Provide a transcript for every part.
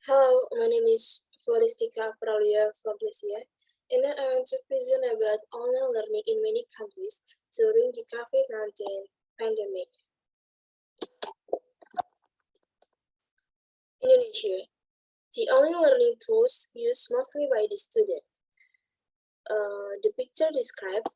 Hello, my name is Floristica Pralia Flordesia, and I want to present about online learning in many countries during the COVID-19 pandemic. Indonesia, the online learning tools used mostly by the student. The picture describes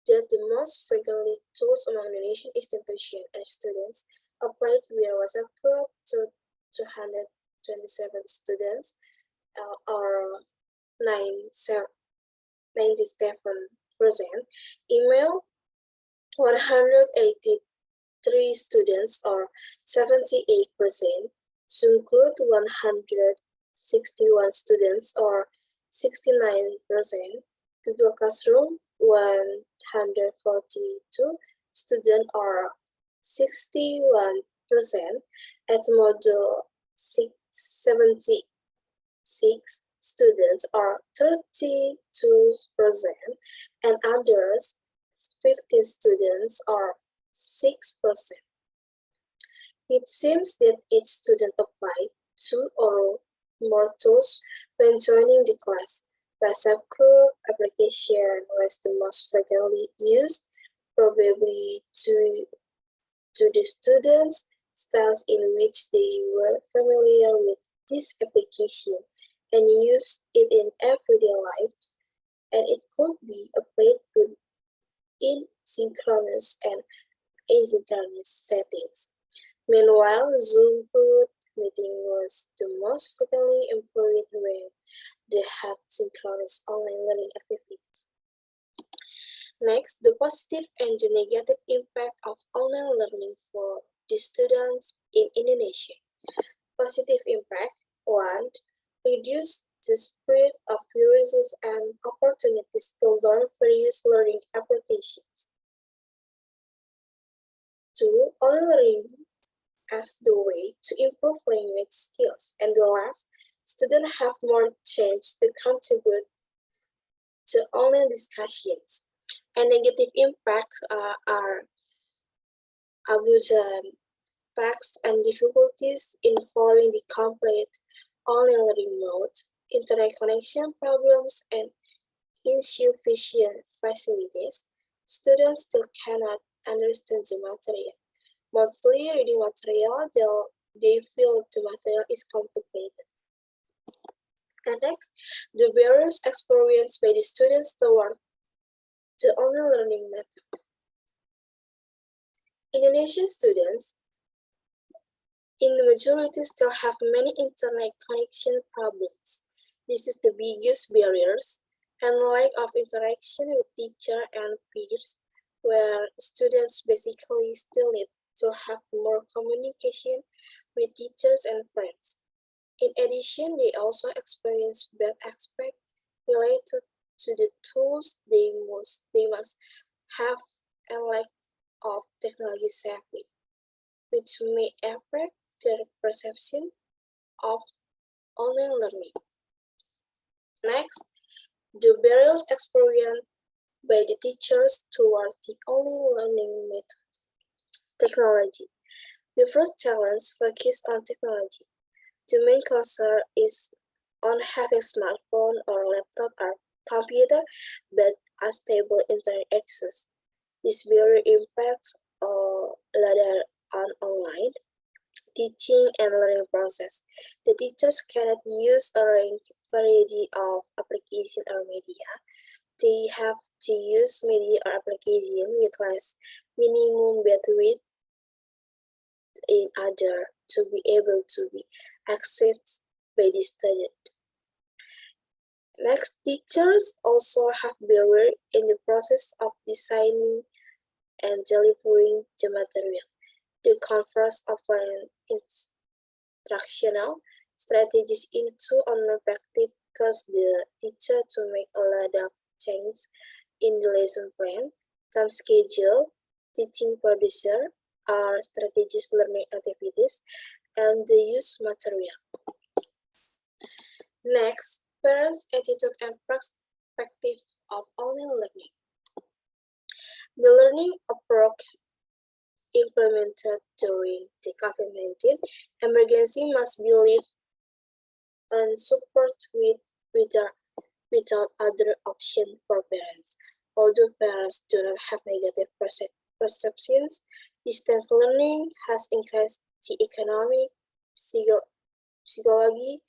that the most frequently tools among Indonesian institutions and students applied via WhatsApp group to 227 students, or 97%, email 183 students or 78%, Zoom include 161 students or 69%, Google Classroom 142 students or 61%, Edmodo 76 students or 32%, and others 15 students or 6%. It seems that each student applied two or more tools when joining the class. WhatsApp group application was the most frequently used, probably due to the students' styles in which they were familiar with this application and used it in everyday life, and it could be applied in synchronous and asynchronous settings. Meanwhile, Zoom group meeting was the most frequently employed when they had synchronous online learning activities. Next, the positive and the negative impact of online learning for the students in Indonesia. Positive impact: 1. Reduce the spread of viruses and opportunities to learn various learning applications. 2. Online learning as the way to improve language skills. And the last, students have more chance to contribute to online discussions. And negative impacts are about facts and difficulties in following the complete online learning mode, internet connection problems, and insufficient facilities. Students still cannot understand the material. Mostly reading material, they feel the material is complicated. And next, the barriers experienced by the students toward the online learning method. Indonesian students in the majority still have many internet connection problems. This is the biggest barriers, and lack of interaction with teacher and peers, where students basically still need to have more communication with teachers and friends. In addition, they also experience bad aspects related to the tools they must have and lack of technology savvy, which may affect their perception of online learning. Next, the barriers experienced by the teachers toward the online learning method. Technology. The first challenge focuses on technology. The main concern is on having smartphone or laptop or computer, but unstable internet access. This barrier impacts later on online teaching and learning process. The teachers cannot use a variety of application or media. They have to use media or application with less minimum bandwidth in order to be able to be accessed by the student. Next, teachers also have barrier in the process of designing and delivering the material. The converse of an instructional strategies into online practice cause the teacher to make a lot of changes in the lesson plan, time schedule, teaching producer, or strategies learning activities, and the use material. Next, parents' attitude and perspective of online learning. The learning approach implemented during the COVID-19 emergency must be lived and support without other option for parents. Although parents do not have negative perceptions, distance learning has increased the economic, psychology,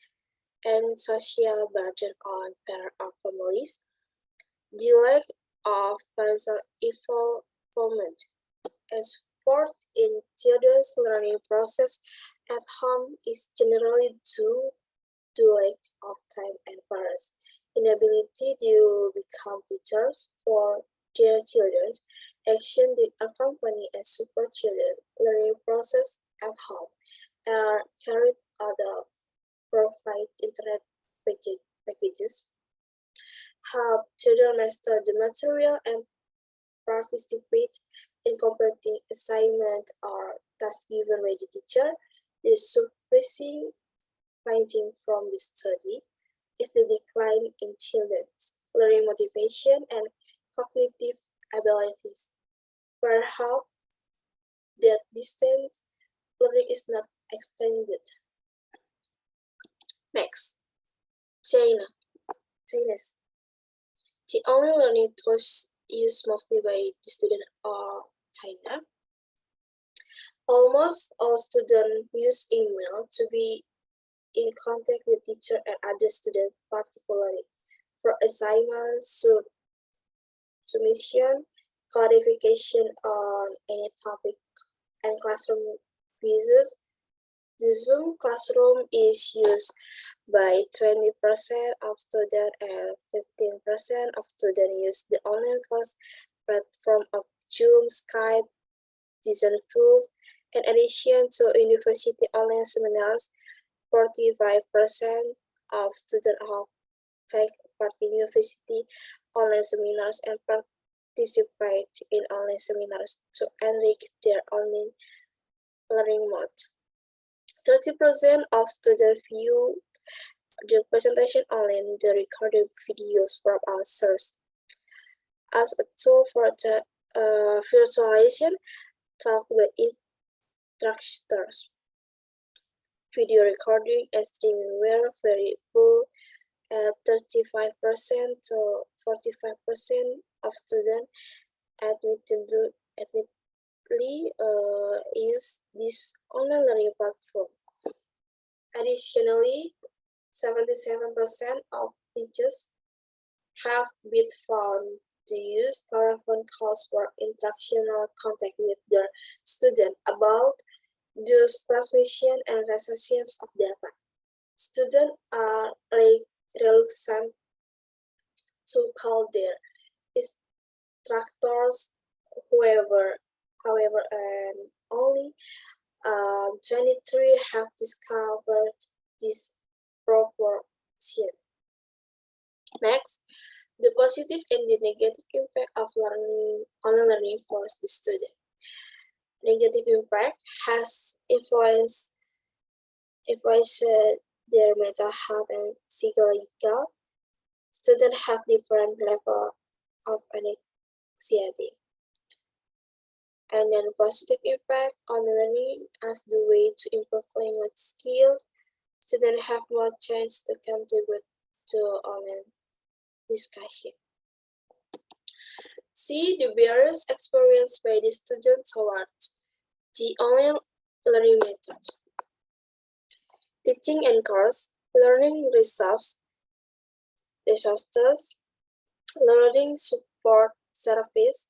and social burden on parents or families. The lack of parental involvement and support in children's learning process at home is generally due to lack of time and parents' inability to become teachers for their children. Action that accompany and support children learning process at home are carried out of provide internet packages, help children master the material and participate in completing assignment or task given by the teacher. The surprising finding from the study is the decline in children's learning motivation and cognitive abilities. Perhaps that distance learning is not extended. Next, China. Chinese. The online learning tools used mostly by the student are China. Almost all students use email to be in contact with teacher and other students, particularly for assignments, submission, clarification on any topic, and classroom quizzes. The Zoom classroom is used by 20% of students and 15% of students use the online course platform of Zoom, Skype, Disney. In addition to university online seminars, 45% of students have taken part in university online seminars and participate in online seminars to enrich their online learning mode. 30% of students view the presentation online, the recorded videos from our source. As a tool for the virtualization, talk with instructors. Video recording and streaming were very full at 35% to 45% of students admittedly use this online learning platform. Additionally, 77% of teachers have been found to use telephone calls for interactional contact with their students about the transmission and reception of data. Students are reluctant to call their instructors, however, and only 23 have discovered this proportion. Next, the positive and the negative impact of online learning for the student. Negative impact has influenced their mental health and psychological. Students have different level of anxiety. And then positive impact on learning as the way to improve language skills. Students have more chance to contribute to online discussion. See the barriers experienced by the students towards the online learning method. Teaching and course, learning resources, learning support service,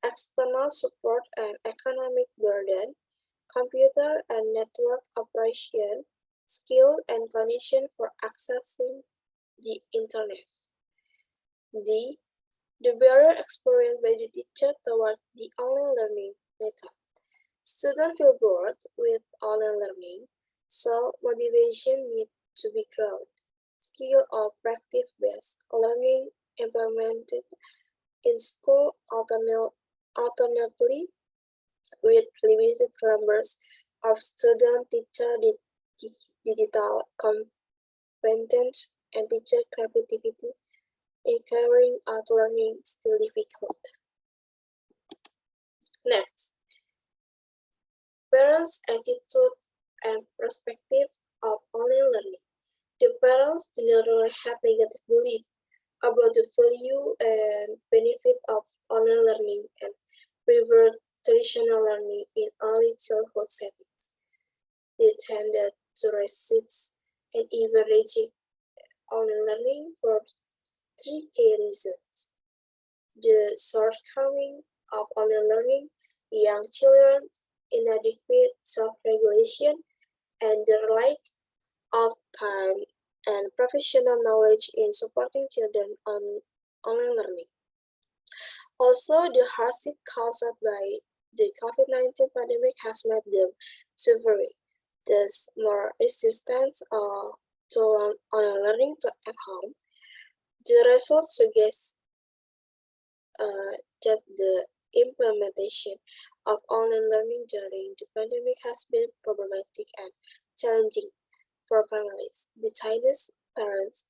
external support and economic burden, computer and network operation, skill and condition for accessing the internet. The barrier experienced by the teacher toward the online learning method. Students feel bored with online learning, so motivation needs to be grown. Skill or practice-based learning implemented in school ultimately with limited numbers of student-teacher digital competence and teacher creativity in carrying out learning still difficult. Next, parents' attitude and perspective of online learning. The parents generally have negative beliefs about the value and benefit of online learning and prefer traditional learning in early childhood settings. They tended to resist and even reject online learning for three key reasons: the shortcoming of online learning, young children, inadequate self-regulation, and the lack of time and professional knowledge in supporting children on online learning. Also, the hardship caused by the COVID-19 pandemic has made them suffer, thus more resistant to online learning at home. The results suggest that the implementation of online learning during the pandemic has been problematic and challenging for families. The Chinese parents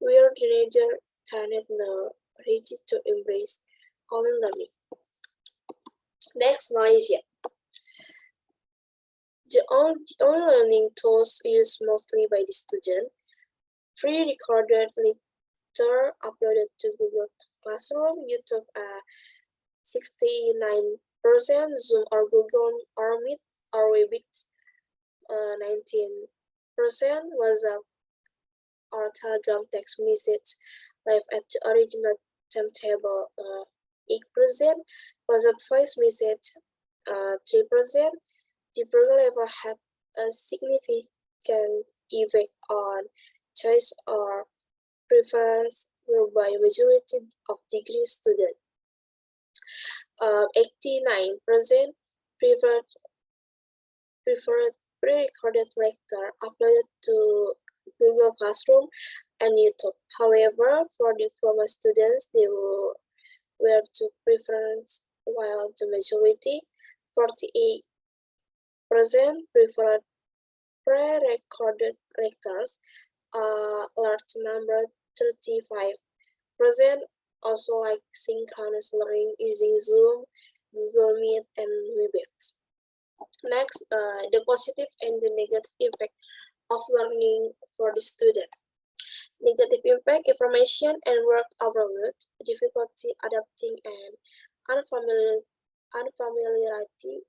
were neither trained nor ready to embrace online learning. Next, Malaysia. The online learning tools used mostly by the student, pre-recorded lecture uploaded to Google Classroom, YouTube 69%, Zoom or Google or Meet or Webex 19%, WhatsApp or Telegram text message live at the original timetable 8%, WhatsApp voice message 3%. The program level had a significant effect on choice or preference by majority of degree students. 89% preferred pre-recorded lecture uploaded to Google Classroom and YouTube. However, for diploma students, they were to preference, while the majority, 48%, preferred pre-recorded lectures. A large number, 35%, also like synchronous learning using Zoom, Google Meet, and Webex. Next, the positive and the negative impact of learning for the student. Negative impact: information and work overload, difficulty adapting, and unfamiliarity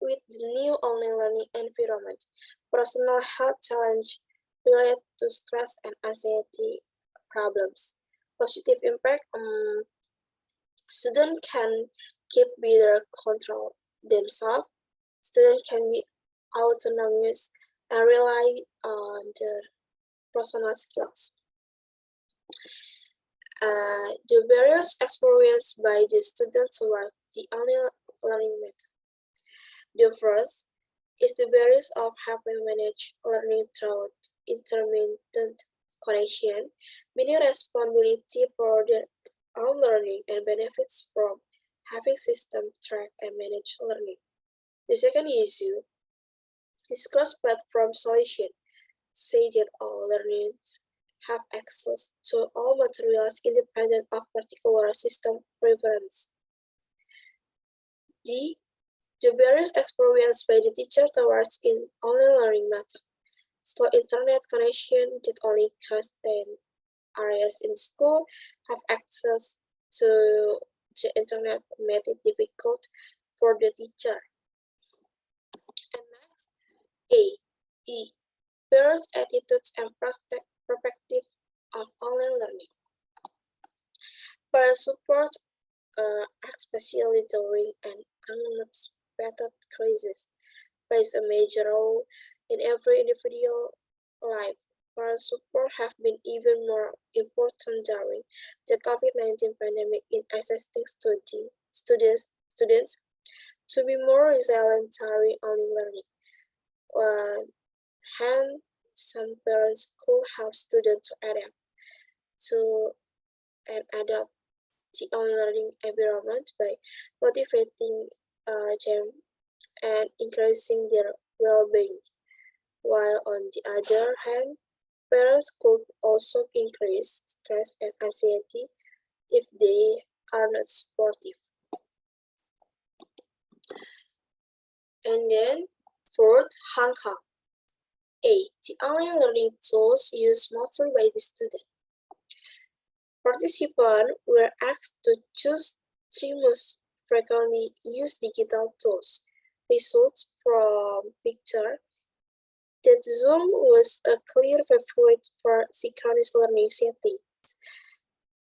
with the new online learning environment. Personal health challenge related to stress and anxiety problems. Positive impact: students can keep better control themselves. Students can be autonomous and rely on their personal skills. The barriers experienced by the students toward the online learning method. The first is the barriers of having managed learning through intermittent connection, meaning responsibility for their own learning and benefits from having system track and manage learning. The second issue is cross-platform solution, say that all learners have access to all materials independent of particular system preference. D. The barriers experienced by the teacher towards in online learning method. Slow internet connection that only certain areas in school have access to the internet made it difficult for the teacher. And next, E. Parents' attitudes and perspective of online learning. Parents support, especially during an unexpected crisis, plays a major role in every individual life. Parent support have been even more important during the COVID-19 pandemic in assisting students to be more resilient during online learning. Hence, some parents could help students to adapt the online learning environment by motivating them and increasing their well-being. While on the other hand, parents could also increase stress and anxiety if they are not supportive. And then, fourth, Hong Kong. A. The online learning tools used mostly by the student. Participants were asked to choose three most frequently used digital tools. Results from picture that Zoom was a clear favorite for synchronous learning settings,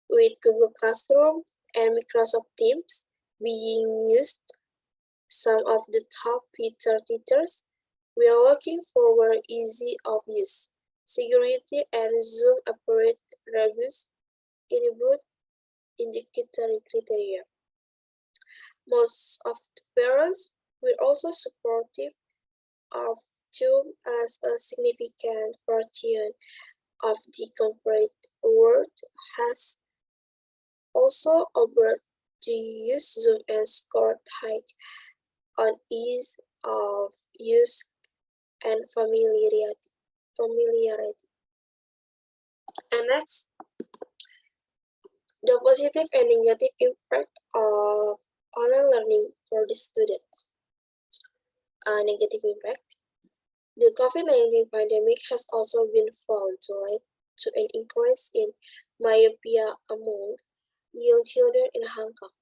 with Google Classroom and Microsoft Teams being used. Some of the top feature teachers were looking for easy of use, security, and Zoom apparent robust input indicatory criteria. Most of the parents were also supportive of Zoom as a significant portion of the corporate world has also offered to use Zoom and scored high on ease of use and familiarity. And next, the positive and negative impact of online learning for the students. Negative impact. The COVID-19 pandemic has also been found to lead to an increase in myopia among young children in Hong Kong.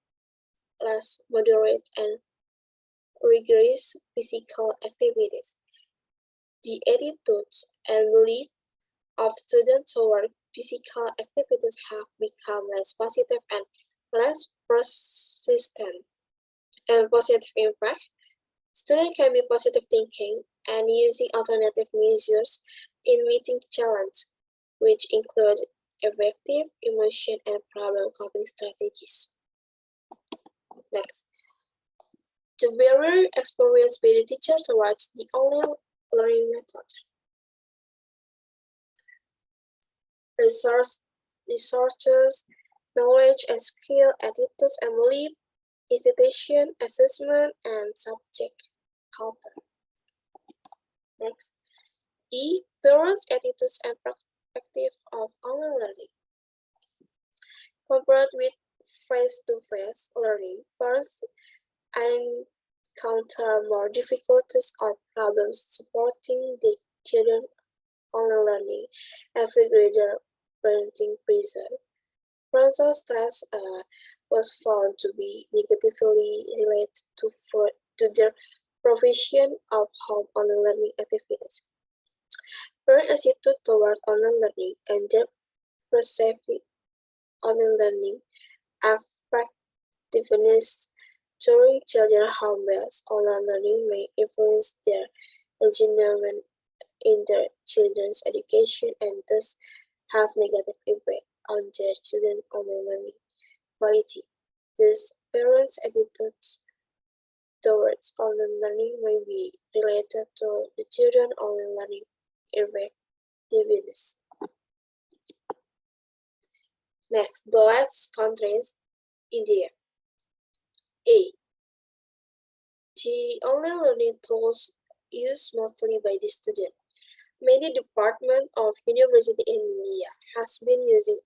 Less moderate and rigorous physical activities. The attitudes and belief of students toward physical activities have become less positive and less persistent. And positive impact. Students can be positive thinking and using alternative measures in meeting challenge, which include effective emotion and problem coping strategies. Next, the barrier experienced by the teacher towards the online learning method. Resources, knowledge and skill, attitudes and belief, institution, assessment, and subject culture. Next, E. Parents' attitudes and perspective of online learning. Compared with face-to-face learning, parents encounter more difficulties or problems supporting the children online learning and greater parenting pressure. Parental stress was found to be negatively related to their provision of home online learning activities. Parent attitude toward online learning and their perceived online learning effectiveness during children home-based online learning may influence their engagement in their children's education and thus have negative impact on their children's online learning quality. Thus, parents' attitudes towards online learning may be related to the children's online learning effectiveness. Next, the last contrast India. A. The online learning tools used mostly by the student. Many departments of university in India has been using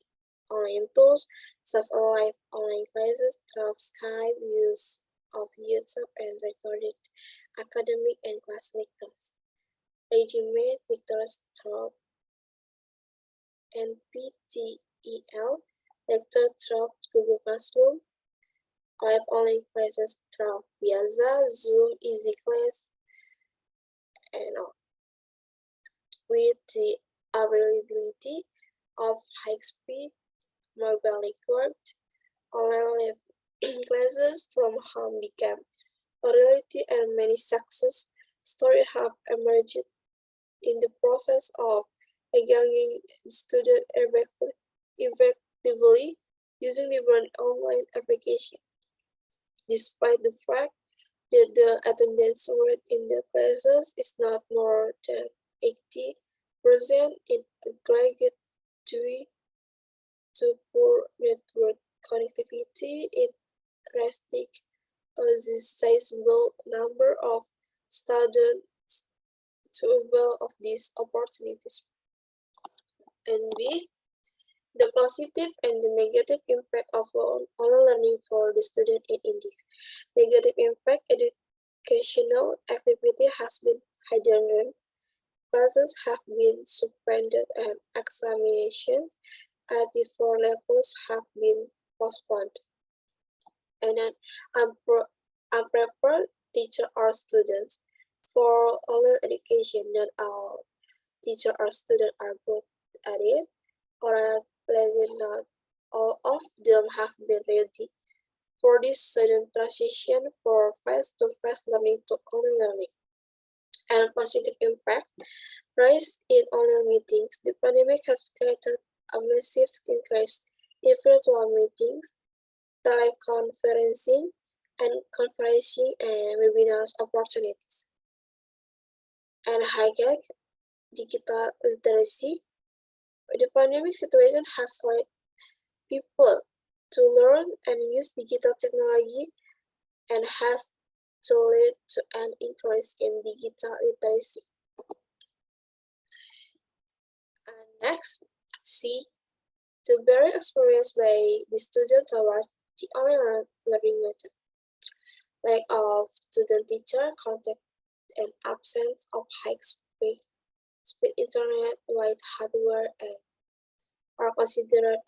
online tools such as live online classes through Skype, use of YouTube, and recorded academic and class lectures. Resume lectures through NPTEL, lecture through Google Classroom, live online classes through Piazza, Zoom, Easy Class, and all. With the availability of high-speed mobile network, online classes from home became a reality and many success stories have emerged in the process of engaging students effectively using different online applications. Despite the fact that the attendance rate in the classes is not more than 80% in aggregate due to poor network connectivity, it restricts a sizable number of students to avail of these opportunities. And B, the positive and the negative impact of online learning for the student in India. Negative impact educational activity has been heightened Classes have been suspended and examinations at the four levels have been postponed. And an unprepared teacher or students for online education. Not all teacher or student are good at it, or at least not all of them have been ready for this sudden transition for face-to-face learning to online learning. And positive impact rise in online meetings. The pandemic has created a massive increase in virtual meetings, teleconferencing, and conferencing and webinars opportunities. And high-tech digital literacy. The pandemic situation has led people to learn and use digital technology and has to lead to an increase in digital literacy. And next, C. The barrier experienced by the student towards the online learning method. Lack of student-teacher contact and absence of high-speed internet, wide hardware, and are considered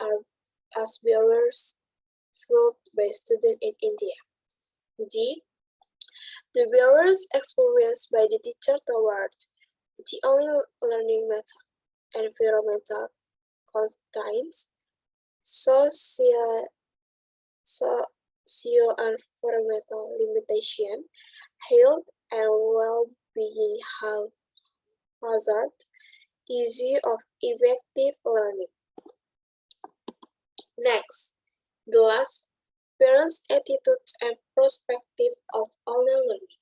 as barriers felt by students in India. D. The barriers experienced by the teacher towards the online learning method, environmental constraints, socio-environmental limitation, health and well-being hazard, issue of effective learning. Next, the last, parents' attitudes and perspective of online learning.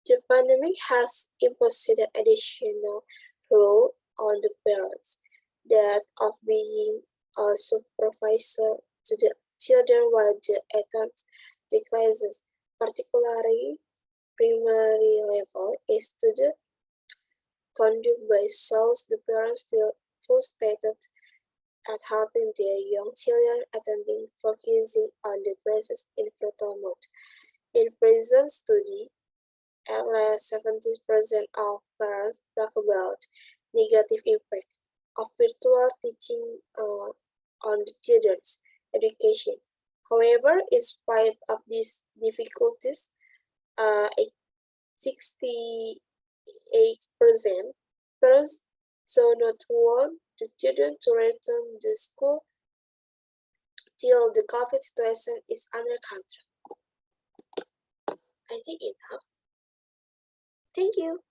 The pandemic has imposed an additional role on the parents, that of being a supervisor to the children while they attend the classes, particularly primary level, is to the conduct by souls the parents feel frustrated at helping their young children attending, focusing on the classes in virtual mode. In present study, at least 70% of parents talk about negative impact of virtual teaching on the children's education. However, in spite of these difficulties, 68% parents do not want the children to return to school till the COVID situation is under control. I think enough. Thank you.